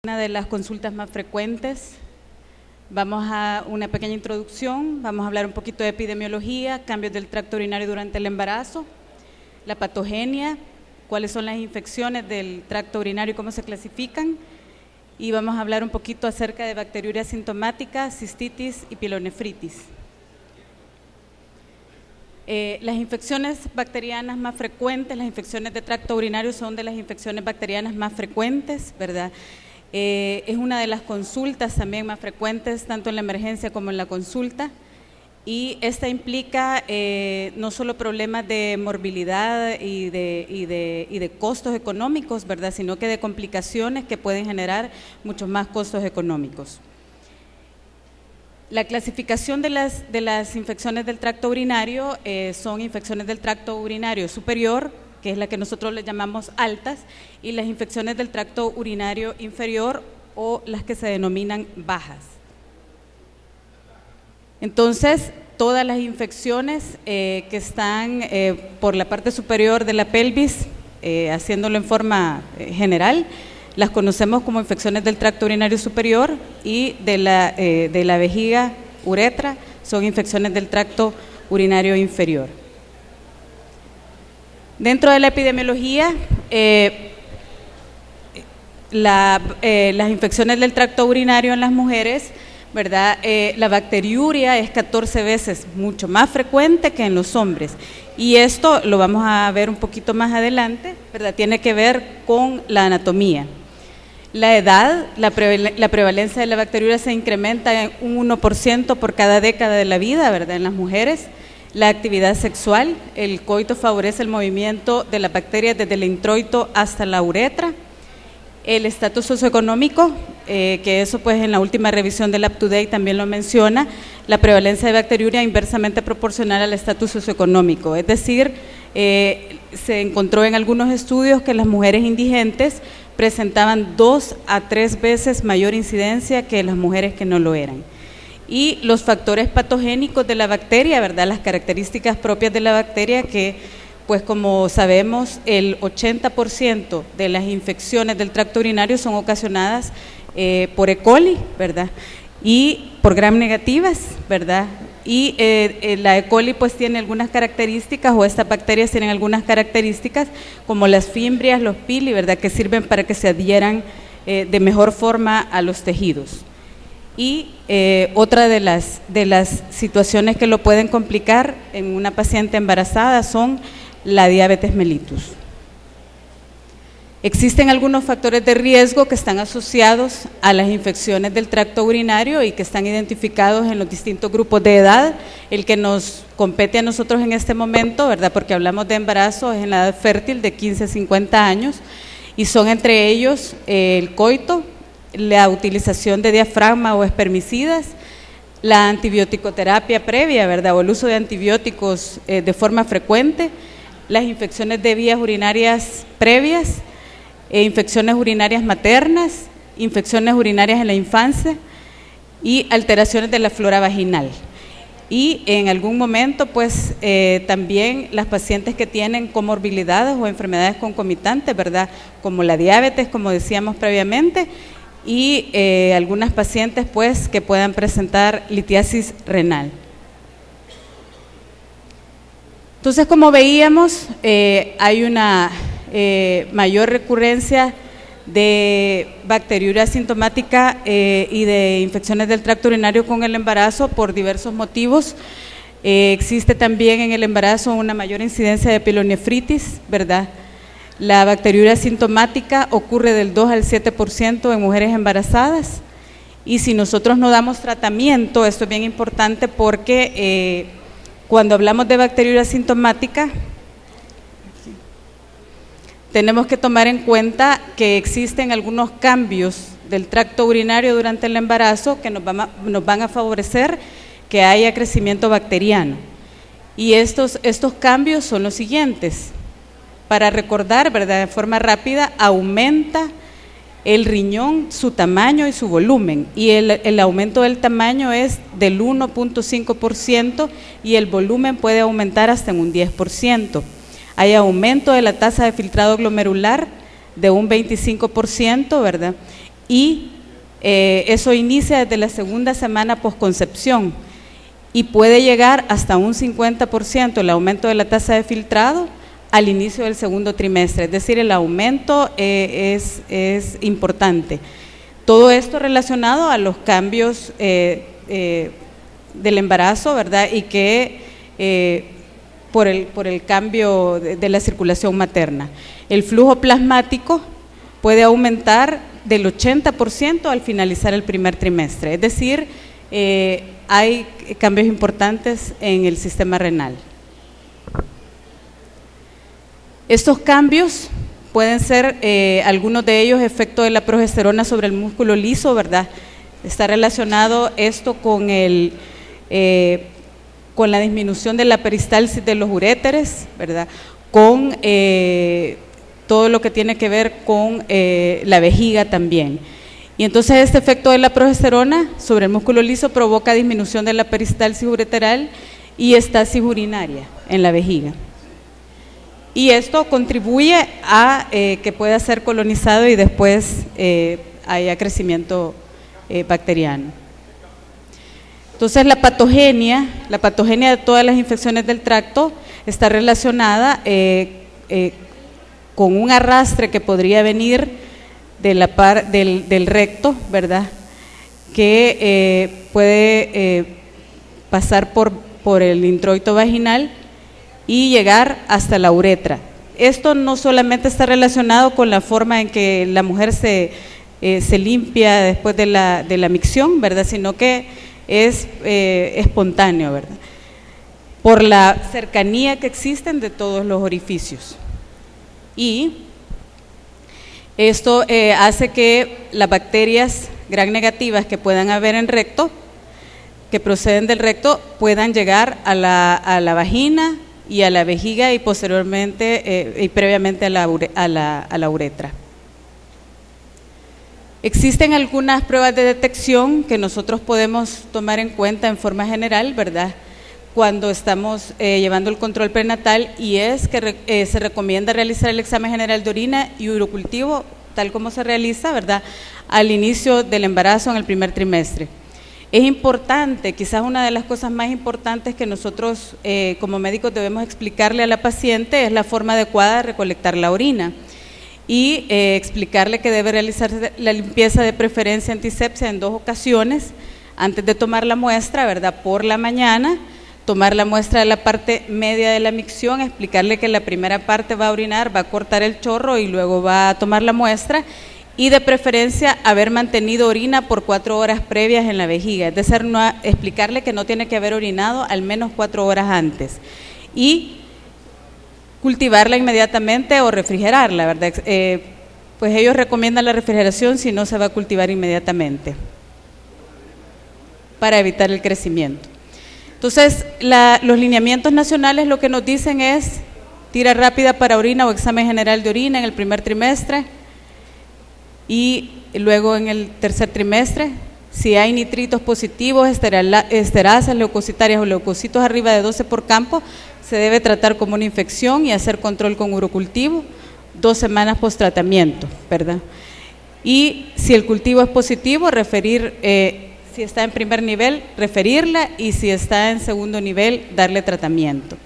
Una de las consultas más frecuentes. Vamos a una pequeña introducción, vamos a hablar un poquito de epidemiología, cambios del tracto urinario durante el embarazo, la patogenia, cuáles son las infecciones del tracto urinario y cómo se clasifican, y vamos a hablar un poquito acerca de bacteriuria asintomática, cistitis y pielonefritis. Las infecciones bacterianas más frecuentes, las infecciones de tracto urinario son de las infecciones bacterianas más frecuentes, ¿verdad? Es una de las consultas también más frecuentes, tanto en la emergencia como en la consulta, y esta implica no solo problemas de morbilidad y de costos económicos, ¿verdad?, sino que de complicaciones que pueden generar muchos más costos económicos. La clasificación de las infecciones del tracto urinario son infecciones del tracto urinario superior, que es la que nosotros le llamamos altas, y las infecciones del tracto urinario inferior, o las que se denominan bajas. Entonces, todas las infecciones que están por la parte superior de la pelvis, haciéndolo en forma general, las conocemos como infecciones del tracto urinario superior, y de la vejiga, uretra, son infecciones del tracto urinario inferior. Dentro de la epidemiología, las infecciones del tracto urinario en las mujeres, ¿verdad? La bacteriuria es 14 veces mucho más frecuente que en los hombres, y esto lo vamos a ver un poquito más adelante, ¿verdad? Tiene que ver con la anatomía. La edad, la prevalencia de la bacteriuria se incrementa en un 1% por cada década de la vida, ¿verdad?, en las mujeres. La actividad sexual, el coito favorece el movimiento de la bacteria desde el introito hasta la uretra. El estatus socioeconómico, que eso pues en la última revisión del UpToDate también lo menciona, la prevalencia de bacteriuria inversamente proporcional al estatus socioeconómico, es decir, se encontró en algunos estudios que las mujeres indigentes presentaban 2 a 3 veces mayor incidencia que las mujeres que no lo eran. Y los factores patogénicos de la bacteria, ¿verdad?, las características propias de la bacteria, que pues como sabemos el 80% de las infecciones del tracto urinario son ocasionadas por E. coli, ¿verdad?, y por gram negativas, ¿verdad?, y la E. coli pues tiene algunas características, o estas bacterias tienen algunas características como las fimbrias, los pili, ¿verdad?, que sirven para que se adhieran de mejor forma a los tejidos. Y otra de las situaciones que lo pueden complicar en una paciente embarazada son la diabetes mellitus. Existen algunos factores de riesgo que están asociados a las infecciones del tracto urinario y que están identificados en los distintos grupos de edad. El que nos compete a nosotros en este momento, ¿verdad?, porque hablamos de embarazo, es en la edad fértil de 15 a 50 años, y son entre ellos el coito, la utilización de diafragma o espermicidas, la antibiótico-terapia previa, ¿verdad?, o el uso de antibióticos de forma frecuente, las infecciones de vías urinarias previas, infecciones urinarias maternas, infecciones urinarias en la infancia y alteraciones de la flora vaginal. Y en algún momento, pues, también las pacientes que tienen comorbilidades o enfermedades concomitantes, ¿verdad?, como la diabetes, como decíamos previamente, y algunas pacientes pues que puedan presentar litiasis renal. Entonces, como veíamos, hay una mayor recurrencia de bacteriuria asintomática y de infecciones del tracto urinario con el embarazo por diversos motivos. Existe también en el embarazo una mayor incidencia de pielonefritis, ¿verdad? La bacteriuria asintomática ocurre del 2 al 7% en mujeres embarazadas, y si nosotros no damos tratamiento, esto es bien importante porque cuando hablamos de bacteriuria asintomática tenemos que tomar en cuenta que existen algunos cambios del tracto urinario durante el embarazo que nos van a favorecer que haya crecimiento bacteriano, y estos cambios son los siguientes. Para recordar, ¿verdad?, de forma rápida, aumenta el riñón, su tamaño y su volumen, y el aumento del tamaño es del 1.5% y el volumen puede aumentar hasta en un 10%. Hay aumento de la tasa de filtrado glomerular de un 25%, ¿verdad? y eso inicia desde la segunda semana posconcepción y puede llegar hasta un 50% el aumento de la tasa de filtrado al inicio del segundo trimestre, es decir, el aumento es importante. Todo esto relacionado a los cambios del embarazo, ¿verdad? Y que por el cambio de la circulación materna. El flujo plasmático puede aumentar del 80% al finalizar el primer trimestre, es decir, hay cambios importantes en el sistema renal. Estos cambios pueden ser, algunos de ellos, efecto de la progesterona sobre el músculo liso, ¿verdad? Está relacionado esto con con la disminución de la peristalsis de los uréteres, ¿verdad? Con todo lo que tiene que ver con la vejiga también. Y entonces este efecto de la progesterona sobre el músculo liso provoca disminución de la peristalsis ureteral y estasis urinaria en la vejiga. Y esto contribuye a que pueda ser colonizado y después haya crecimiento bacteriano. Entonces la patogenia de todas las infecciones del tracto está relacionada con un arrastre que podría venir de del recto, ¿verdad? Que puede pasar por el introito vaginal y llegar hasta la uretra. Esto no solamente está relacionado con la forma en que la mujer se limpia después de la micción, ¿verdad? Sino que es espontáneo, ¿verdad? Por la cercanía que existen de todos los orificios. Y esto hace que las bacterias gram negativas que puedan haber en recto, que proceden del recto, puedan llegar a la vagina y a la vejiga y posteriormente y previamente a la uretra. Existen algunas pruebas de detección que nosotros podemos tomar en cuenta en forma general, ¿verdad? Cuando estamos llevando el control prenatal, y es que se recomienda realizar el examen general de orina y urocultivo, tal como se realiza, ¿verdad?, al inicio del embarazo en el primer trimestre. Es importante, quizás una de las cosas más importantes que nosotros como médicos debemos explicarle a la paciente es la forma adecuada de recolectar la orina y explicarle que debe realizarse la limpieza de preferencia antisepsia en 2 ocasiones antes de tomar la muestra, ¿verdad?, por la mañana, tomar la muestra de la parte media de la micción, explicarle que la primera parte va a orinar, va a cortar el chorro y luego va a tomar la muestra, y de preferencia haber mantenido orina por 4 horas previas en la vejiga, es decir, explicarle que no tiene que haber orinado al menos 4 horas antes, y cultivarla inmediatamente o refrigerarla, ¿verdad? Pues ellos recomiendan la refrigeración si no se va a cultivar inmediatamente para evitar el crecimiento. Entonces, los lineamientos nacionales lo que nos dicen es tira rápida para orina o examen general de orina en el primer trimestre y luego en el tercer trimestre. Si hay nitritos positivos, esterasas, leucocitarias o leucocitos arriba de 12 por campo, se debe tratar como una infección y hacer control con urocultivo 2 semanas post tratamiento, ¿verdad? Y si el cultivo es positivo, si está en primer nivel, referirla, y si está en segundo nivel, darle tratamiento.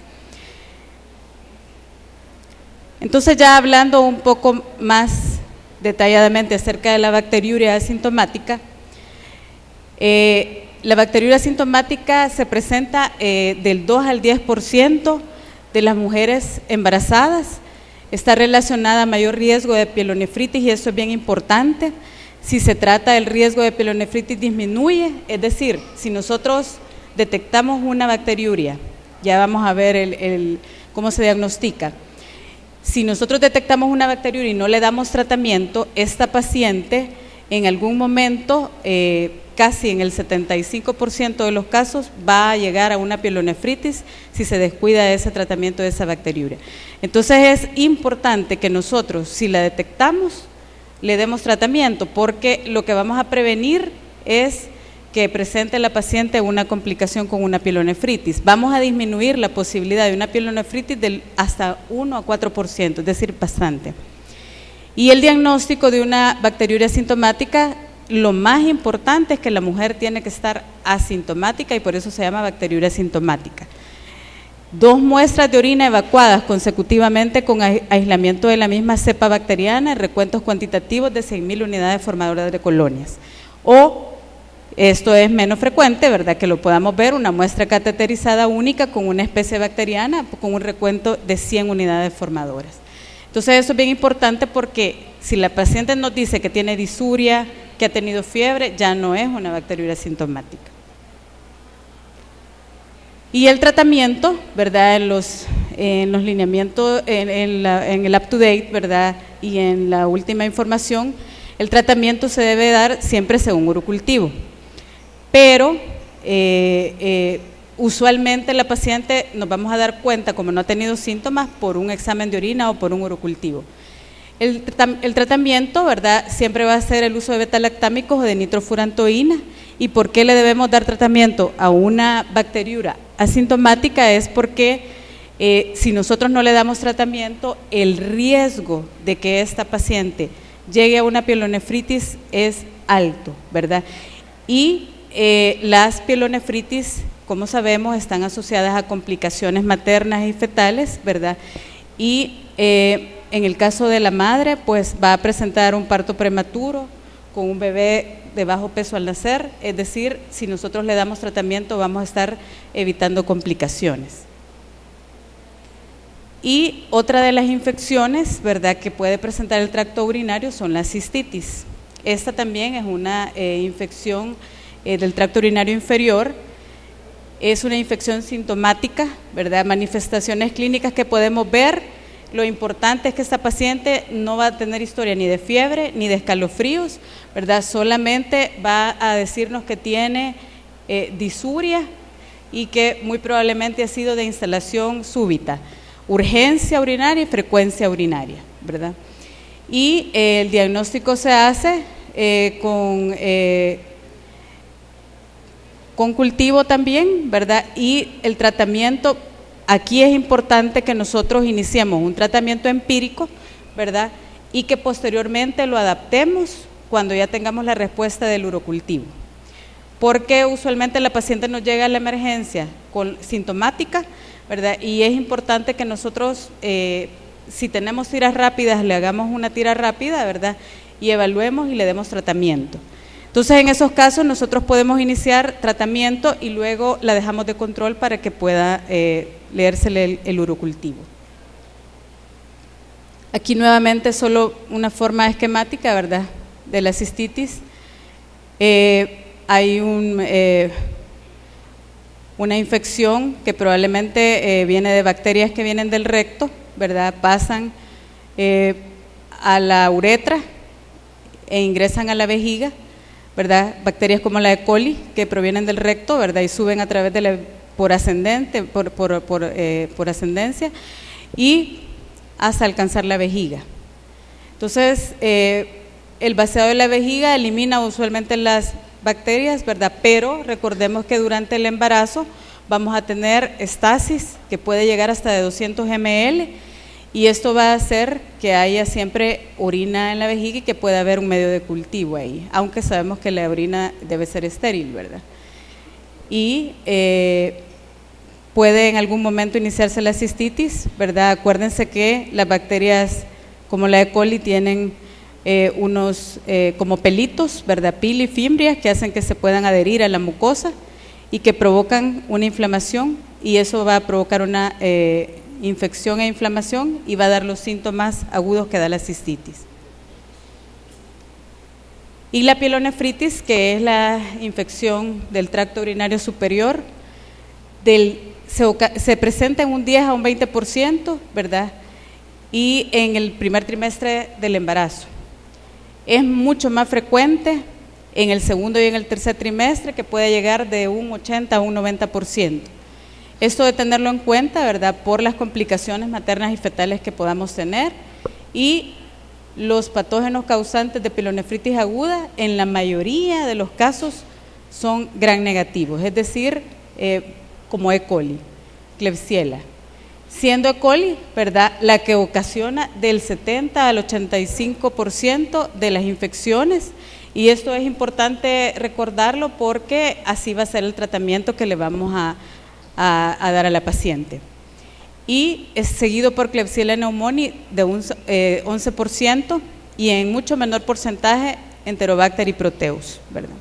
Entonces, ya hablando un poco más detalladamente acerca de la bacteriuria asintomática, la bacteriuria asintomática se presenta del 2 al 10% de las mujeres embarazadas, está relacionada a mayor riesgo de pielonefritis, y eso es bien importante. Si se trata del riesgo de pielonefritis disminuye, es decir, si nosotros detectamos una bacteriuria, ya vamos a ver cómo se diagnostica. Si nosotros detectamos una bacteriuria y no le damos tratamiento, esta paciente en algún momento, casi en el 75% de los casos, va a llegar a una pielonefritis si se descuida de ese tratamiento de esa bacteriuria. Entonces es importante que nosotros, si la detectamos, le demos tratamiento, porque lo que vamos a prevenir es que presente la paciente una complicación con una pielonefritis. Vamos a disminuir la posibilidad de una pielonefritis hasta 1 a 4%, es decir, bastante. Y el diagnóstico de una bacteriuria asintomática, lo más importante es que la mujer tiene que estar asintomática y por eso se llama bacteriuria asintomática. 2 muestras de orina evacuadas consecutivamente con aislamiento de la misma cepa bacteriana en recuentos cuantitativos de 6.000 unidades formadoras de colonias. O, esto es menos frecuente, ¿verdad?, que lo podamos ver, una muestra cateterizada única con una especie bacteriana con un recuento de 100 unidades formadoras. Entonces eso es bien importante porque si la paciente nos dice que tiene disuria, que ha tenido fiebre, ya no es una bacteriuria asintomática. Y el tratamiento, ¿verdad?, en los lineamientos, en el up-to-date, ¿verdad?, y en la última información, el tratamiento se debe dar siempre según urocultivo. Pero usualmente la paciente nos vamos a dar cuenta, como no ha tenido síntomas, por un examen de orina o por un urocultivo. El tratamiento, ¿verdad?, siempre va a ser el uso de betalactámicos o de nitrofurantoína. ¿Y por qué le debemos dar tratamiento a una bacteriuria asintomática? Es porque si nosotros no le damos tratamiento, el riesgo de que esta paciente llegue a una pielonefritis es alto, ¿verdad? Y las pielonefritis, como sabemos, están asociadas a complicaciones maternas y fetales, ¿verdad? Y en el caso de la madre, pues va a presentar un parto prematuro con un bebé de bajo peso al nacer, es decir, si nosotros le damos tratamiento vamos a estar evitando complicaciones. Y otra de las infecciones, ¿verdad?, que puede presentar el tracto urinario son las cistitis. Esta también es una infección del tracto urinario inferior, es una infección sintomática, ¿verdad?, manifestaciones clínicas que podemos ver. Lo importante es que esta paciente no va a tener historia ni de fiebre ni de escalofríos, ¿verdad? Solamente va a decirnos que tiene disuria y que muy probablemente ha sido de instalación súbita, urgencia urinaria y frecuencia urinaria, ¿verdad? Y el diagnóstico se hace con cultivo también, ¿verdad? Y el tratamiento, aquí es importante que nosotros iniciemos un tratamiento empírico, ¿verdad?, y que posteriormente lo adaptemos cuando ya tengamos la respuesta del urocultivo. Porque usualmente la paciente nos llega a la emergencia sintomática, ¿verdad? Y es importante que nosotros, si tenemos tiras rápidas, le hagamos una tira rápida, ¿verdad?, y evaluemos y le demos tratamiento. Entonces, en esos casos nosotros podemos iniciar tratamiento y luego la dejamos de control para que pueda leérsele el urocultivo. Aquí nuevamente solo una forma esquemática, ¿verdad?, de la cistitis. Hay una infección que probablemente viene de bacterias que vienen del recto, ¿verdad?, pasan a la uretra e ingresan a la vejiga, ¿verdad?, bacterias como la E. coli que provienen del recto, ¿verdad?, y suben a través de por ascendencia y hasta alcanzar la vejiga. Entonces, el vaciado de la vejiga elimina usualmente las bacterias, ¿verdad?, pero recordemos que durante el embarazo vamos a tener estasis que puede llegar hasta de 200 ml y esto va a hacer que haya siempre orina en la vejiga y que pueda haber un medio de cultivo ahí, aunque sabemos que la orina debe ser estéril, ¿verdad? Y puede en algún momento iniciarse la cistitis, ¿verdad? Acuérdense que las bacterias como la E. coli tienen unos como pelitos, ¿verdad?, pili, fimbrias, que hacen que se puedan adherir a la mucosa y que provocan una inflamación y eso va a provocar una infección e inflamación y va a dar los síntomas agudos que da la cistitis. Y la pielonefritis, que es la infección del tracto urinario superior, se presenta en un 10 a un 20%, ¿verdad?, y en el primer trimestre del embarazo. Es mucho más frecuente en el segundo y en el tercer trimestre, que puede llegar de un 80 a un 90%. Esto de tenerlo en cuenta, ¿verdad?, por las complicaciones maternas y fetales que podamos tener y los patógenos causantes de pielonefritis aguda, en la mayoría de los casos son gram negativos, es decir, como E. coli, Klebsiella. siendo E. coli, ¿verdad?, la que ocasiona del 70 al 85% de las infecciones, y esto es importante recordarlo porque así va a ser el tratamiento que le vamos a dar a la paciente. Y es seguido por Klebsiella pneumoniae de un 11% y en mucho menor porcentaje Enterobacter y Proteus, ¿verdad?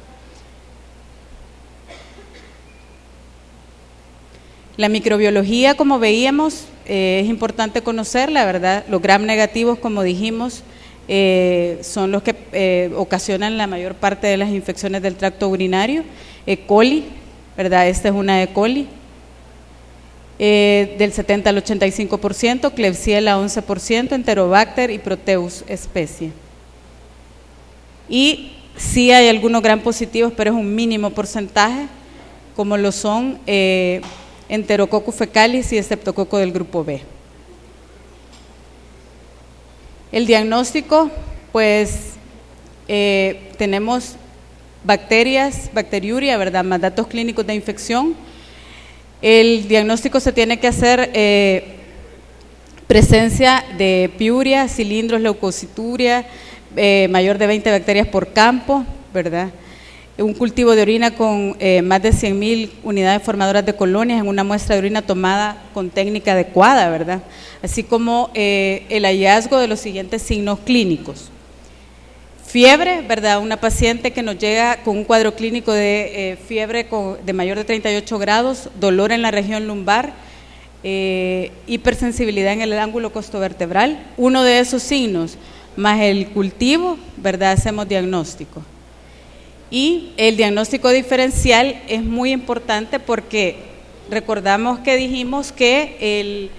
La microbiología, como veíamos, es importante conocerla, ¿verdad? Los gram negativos, como dijimos, son los que ocasionan la mayor parte de las infecciones del tracto urinario. E. coli, ¿verdad? Esta es una E. coli. Del 70 al 85%, Klebsiella 11%, Enterobacter y Proteus especie. Y sí hay algunos gram positivos, pero es un mínimo porcentaje, como lo son Enterococcus fecalis y Streptococo del grupo B. El diagnóstico, pues tenemos bacteriuria, ¿verdad?, más datos clínicos de infección. El diagnóstico se tiene que hacer presencia de piuria, cilindros, leucocituria, mayor de 20 bacterias por campo, ¿verdad? Un cultivo de orina con más de 100.000 unidades formadoras de colonias en una muestra de orina tomada con técnica adecuada, ¿verdad? Así como el hallazgo de los siguientes signos clínicos. Fiebre, ¿verdad? Una paciente que nos llega con un cuadro clínico de fiebre de mayor de 38 grados, dolor en la región lumbar, hipersensibilidad en el ángulo costovertebral. Uno de esos signos, más el cultivo, ¿verdad?, hacemos diagnóstico. Y el diagnóstico diferencial es muy importante porque recordamos que dijimos que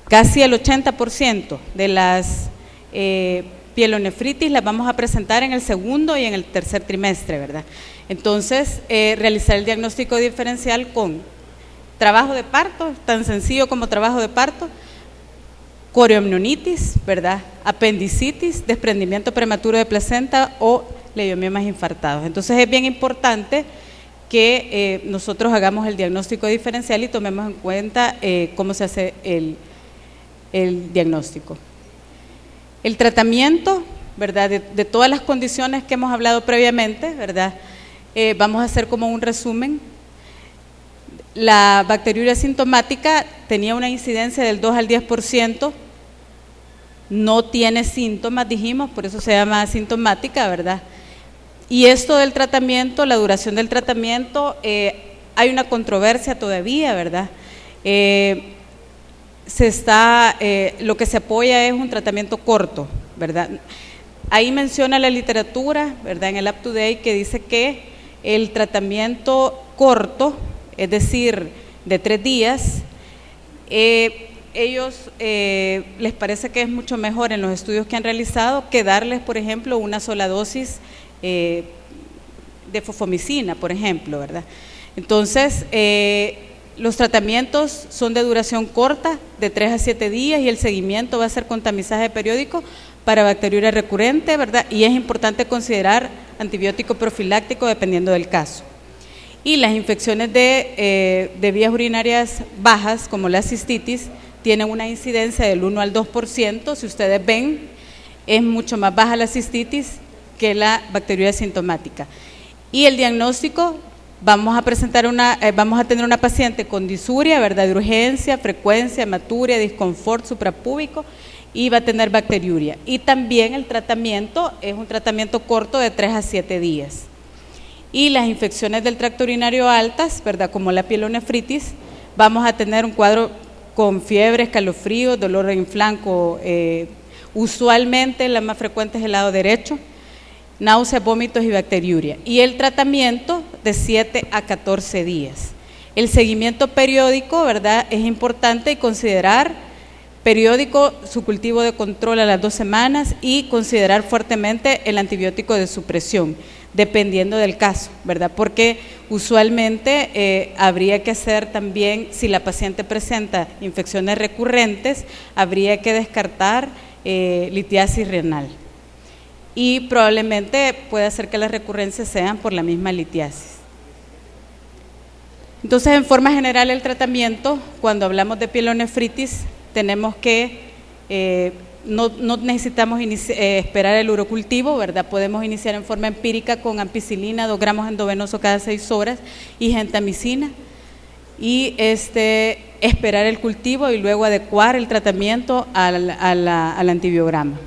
casi el 80% de las pielonefritis las vamos a presentar en el segundo y en el tercer trimestre, ¿verdad? Entonces, realizar el diagnóstico diferencial con trabajo de parto, tan sencillo como trabajo de parto, corioamnionitis, ¿verdad?, apendicitis, desprendimiento prematuro de placenta o leiomiomas infartados. Entonces, es bien importante que nosotros hagamos el diagnóstico diferencial y tomemos en cuenta cómo se hace el diagnóstico. El tratamiento, ¿verdad?, de todas las condiciones que hemos hablado previamente, ¿verdad?, vamos a hacer como un resumen. La bacteriuria asintomática tenía una incidencia del 2 al 10%, no tiene síntomas, dijimos, por eso se llama asintomática, ¿verdad? Y esto del tratamiento, la duración del tratamiento, hay una controversia todavía, ¿verdad? Lo que se apoya es un tratamiento corto, ¿verdad? Ahí menciona la literatura, ¿verdad?, en el Up to Date, que dice que el tratamiento corto, es decir, de 3 días, ellos les parece que es mucho mejor en los estudios que han realizado que darles, por ejemplo, una sola dosis de fofomicina, por ejemplo, ¿verdad? Entonces, los tratamientos son de duración corta, de 3 a 7 días, y el seguimiento va a ser con tamizaje periódico para bacteriuria recurrente, ¿verdad? Y es importante considerar antibiótico profiláctico dependiendo del caso. Y las infecciones de vías urinarias bajas, como la cistitis, tienen una incidencia del 1 al 2%. Si ustedes ven, es mucho más baja la cistitis que la bacteriuria asintomática. Y el diagnóstico, vamos a tener una paciente con disuria, ¿verdad?, de urgencia, frecuencia, hematuria, disconfort suprapúbico, y va a tener bacteriuria. Y también el tratamiento es un tratamiento corto de 3 a 7 días. Y las infecciones del tracto urinario altas, ¿verdad?, como la pielonefritis, vamos a tener un cuadro con fiebre, escalofrío, dolor en flanco, usualmente la más frecuente es el lado derecho, náuseas, vómitos y bacteriuria. Y el tratamiento de 7 a 14 días. El seguimiento periódico, ¿verdad?, es importante, y considerar periódico su cultivo de control a las 2 semanas y considerar fuertemente el antibiótico de supresión, dependiendo del caso, ¿verdad? Porque usualmente habría que hacer también, si la paciente presenta infecciones recurrentes, habría que descartar litiasis renal. Y probablemente puede ser que las recurrencias sean por la misma litiasis. Entonces, en forma general, el tratamiento, cuando hablamos de pielonefritis, tenemos que, no necesitamos esperar el urocultivo, ¿verdad? Podemos iniciar en forma empírica con ampicilina, 2 gramos endovenoso cada 6 horas, y gentamicina, y esperar el cultivo y luego adecuar el tratamiento al antibiograma.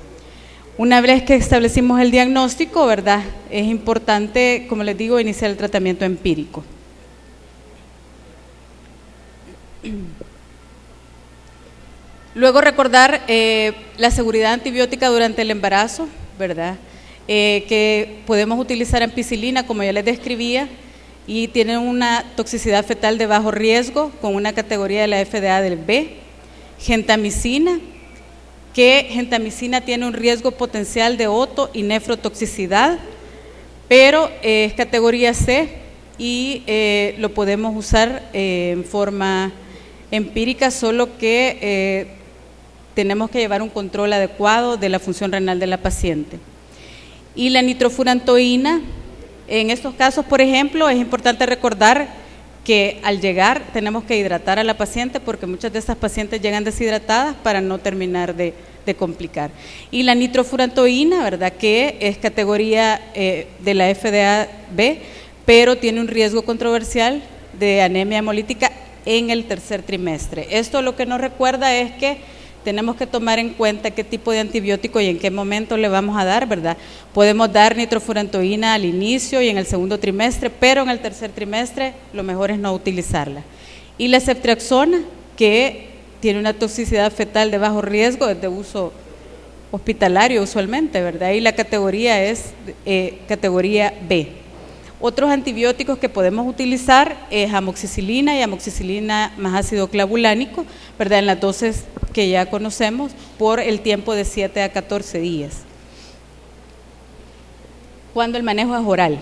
Una vez que establecimos el diagnóstico, ¿verdad? Es importante, como les digo, iniciar el tratamiento empírico. Luego recordar la seguridad antibiótica durante el embarazo, ¿verdad? Que podemos utilizar ampicilina, como ya les describía, y tienen una toxicidad fetal de bajo riesgo con una categoría de la FDA del B. Gentamicina, que gentamicina tiene un riesgo potencial de oto y nefrotoxicidad, pero es categoría C y lo podemos usar en forma empírica, solo que tenemos que llevar un control adecuado de la función renal de la paciente. Y la nitrofurantoína, en estos casos, por ejemplo, es importante recordar que al llegar tenemos que hidratar a la paciente, porque muchas de estas pacientes llegan deshidratadas para no terminar de complicar. Y la nitrofurantoína, ¿verdad?, que es categoría de la FDA B, pero tiene un riesgo controversial de anemia hemolítica en el tercer trimestre. Esto lo que nos recuerda es que tenemos que tomar en cuenta qué tipo de antibiótico y en qué momento le vamos a dar, ¿verdad? Podemos dar nitrofurantoína al inicio y en el segundo trimestre, pero en el tercer trimestre lo mejor es no utilizarla. Y la ceftriaxona, que tiene una toxicidad fetal de bajo riesgo, es de uso hospitalario usualmente, ¿verdad? Y la categoría es categoría B. Otros antibióticos que podemos utilizar es amoxicilina y amoxicilina más ácido clavulánico, ¿verdad?, en las dosis que ya conocemos, por el tiempo de 7 a 14 días. Cuando el manejo es oral.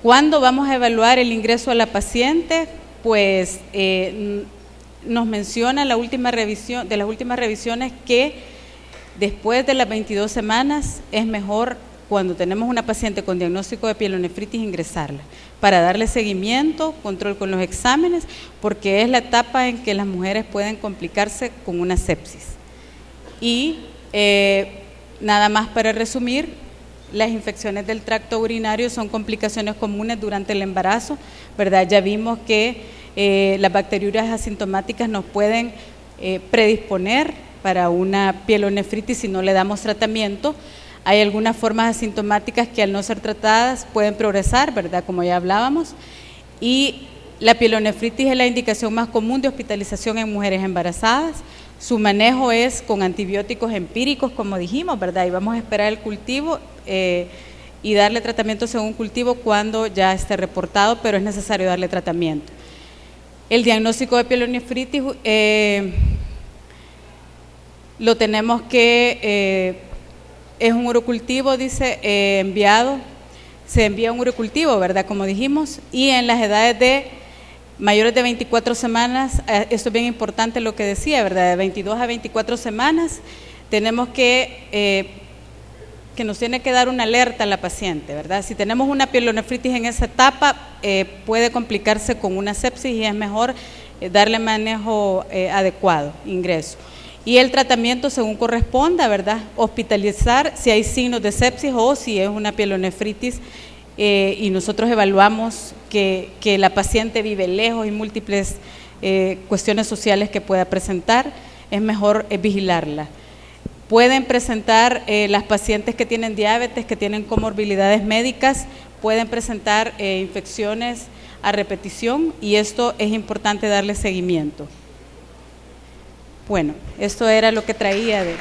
¿Cuándo vamos a evaluar el ingreso a la paciente? Pues nos menciona la última revisión, de las últimas revisiones, que después de las 22 semanas es mejor, cuando tenemos una paciente con diagnóstico de pielonefritis, ingresarla para darle seguimiento, control con los exámenes, porque es la etapa en que las mujeres pueden complicarse con una sepsis. Y nada más para resumir, las infecciones del tracto urinario son complicaciones comunes durante el embarazo, ¿verdad? Ya vimos que las bacteriurias asintomáticas nos pueden predisponer para una pielonefritis si no le damos tratamiento. Hay algunas formas asintomáticas que al no ser tratadas pueden progresar, ¿verdad?, como ya hablábamos, y la pielonefritis es la indicación más común de hospitalización en mujeres embarazadas. Su manejo es con antibióticos empíricos, como dijimos, ¿verdad?, y vamos a esperar el cultivo y darle tratamiento según cultivo cuando ya esté reportado, pero es necesario darle tratamiento. El diagnóstico de pielonefritis lo tenemos que... es un urocultivo, dice, enviado, se envía un urocultivo, ¿verdad?, como dijimos, y en las edades de mayores de 24 semanas, esto es bien importante lo que decía, ¿verdad?, de 22 a 24 semanas, tenemos que nos tiene que dar una alerta a la paciente, ¿verdad? Si tenemos una pielonefritis en esa etapa, puede complicarse con una sepsis y es mejor darle manejo adecuado, ingreso. Y el tratamiento según corresponda, ¿verdad?, hospitalizar si hay signos de sepsis o si es una pielonefritis y nosotros evaluamos que la paciente vive lejos y múltiples cuestiones sociales que pueda presentar, es mejor vigilarla. Pueden presentar las pacientes que tienen diabetes, que tienen comorbilidades médicas, pueden presentar infecciones a repetición y esto es importante darle seguimiento. Bueno, esto era lo que traía de...